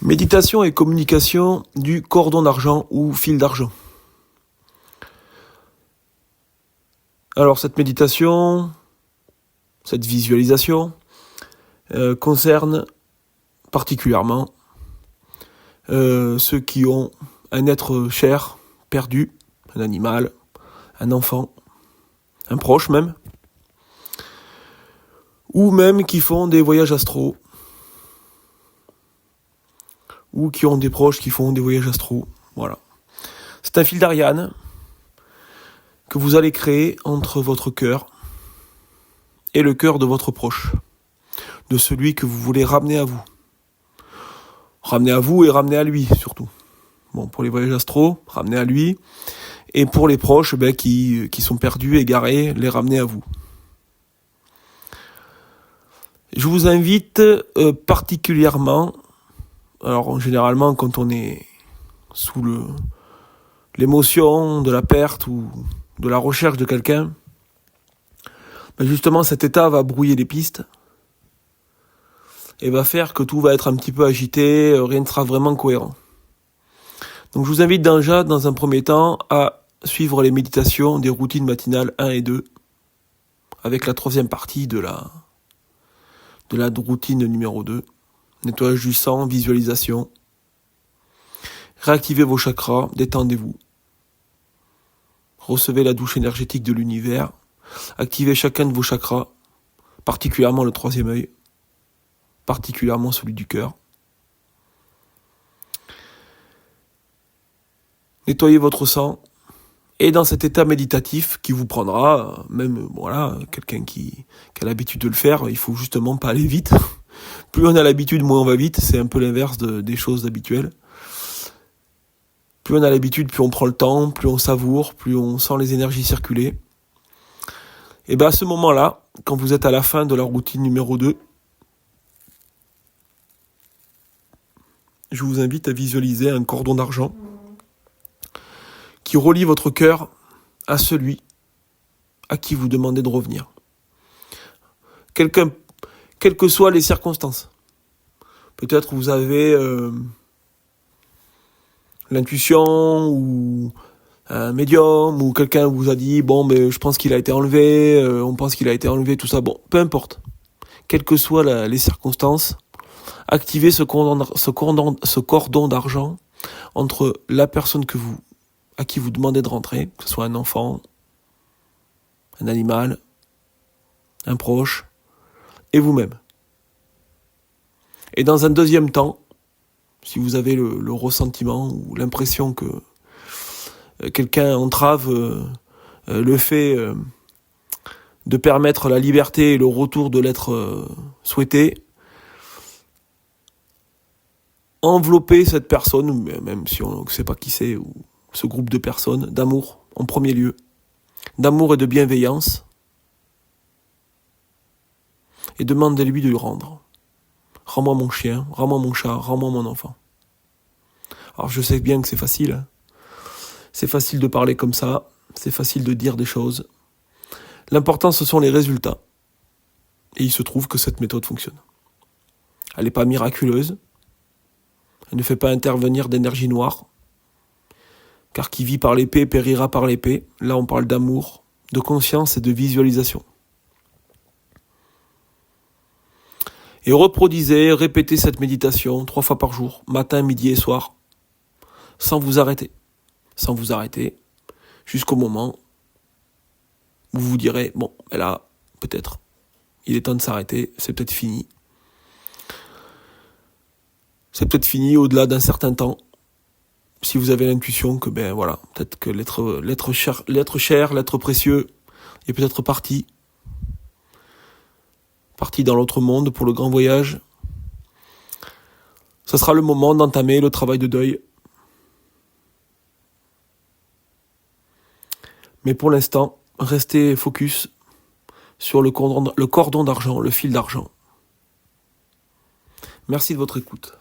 Méditation et communication du cordon d'argent ou fil d'argent. Alors cette méditation, cette visualisation concerne particulièrement ceux qui ont un être cher, perdu, un animal, un enfant, un proche même, ou même qui font des voyages astraux, ou qui ont des proches qui font des voyages astraux. Voilà. C'est un fil d'Ariane que vous allez créer entre votre cœur et le cœur de votre proche, de celui que vous voulez ramener à vous. Ramener à vous et ramener à lui, surtout. Bon, pour les voyages astraux, ramener à lui. Et pour les proches qui sont perdus, égarés, les ramener à vous. Je vous invite particulièrement, alors généralement quand on est sous l'émotion de la perte ou de la recherche de quelqu'un, justement cet état va brouiller les pistes et va faire que tout va être un petit peu agité, rien ne sera vraiment cohérent. Donc je vous invite déjà dans un premier temps à suivre les méditations des routines matinales 1 et 2 avec la troisième partie de la routine numéro 2. Nettoyage du sang, visualisation. Réactivez vos chakras, détendez-vous. Recevez la douche énergétique de l'univers. Activez chacun de vos chakras, particulièrement le troisième œil, particulièrement celui du cœur. Nettoyez votre sang. Et dans cet état méditatif qui vous prendra, même quelqu'un qui a l'habitude de le faire, il faut justement pas aller vite. Plus on a l'habitude, moins on va vite. C'est un peu l'inverse des choses habituelles. Plus on a l'habitude, plus on prend le temps, plus on savoure, plus on sent les énergies circuler. Et à ce moment-là, quand vous êtes à la fin de la routine numéro 2, je vous invite à visualiser un cordon d'argent qui relie votre cœur à celui à qui vous demandez de revenir. Quelles que soient les circonstances. Peut-être vous avez l'intuition ou un médium ou quelqu'un vous a dit je pense qu'il a été enlevé, on pense qu'il a été enlevé, tout ça. Bon, peu importe. Quelles que soient les circonstances, activez ce cordon d'argent entre la personne à qui vous demandez de rentrer, que ce soit un enfant, un animal, un proche, et vous-même. Et dans un deuxième temps, si vous avez le ressentiment ou l'impression que quelqu'un entrave le fait de permettre la liberté et le retour de l'être souhaité, enveloppez cette personne, même si on ne sait pas qui c'est, ou ce groupe de personnes, d'amour en premier lieu, d'amour et de bienveillance, et demandez-lui de lui rendre. Rends-moi mon chien, rends-moi mon chat, rends-moi mon enfant. Alors je sais bien que c'est facile, hein. C'est facile de parler comme ça, c'est facile de dire des choses. L'important ce sont les résultats. Et il se trouve que cette méthode fonctionne. Elle n'est pas miraculeuse, elle ne fait pas intervenir d'énergie noire, car qui vit par l'épée périra par l'épée. Là, on parle d'amour, de conscience et de visualisation. Et répétez cette méditation 3 fois par jour, matin, midi et soir, sans vous arrêter. Sans vous arrêter, jusqu'au moment où vous vous direz, là, peut-être, il est temps de s'arrêter, c'est peut-être fini. C'est peut-être fini au-delà d'un certain temps. Si vous avez l'intuition que, peut-être que l'être cher, l'être précieux est peut-être parti dans l'autre monde pour le grand voyage, ça sera le moment d'entamer le travail de deuil. Mais pour l'instant, restez focus sur le cordon d'argent, le fil d'argent. Merci de votre écoute.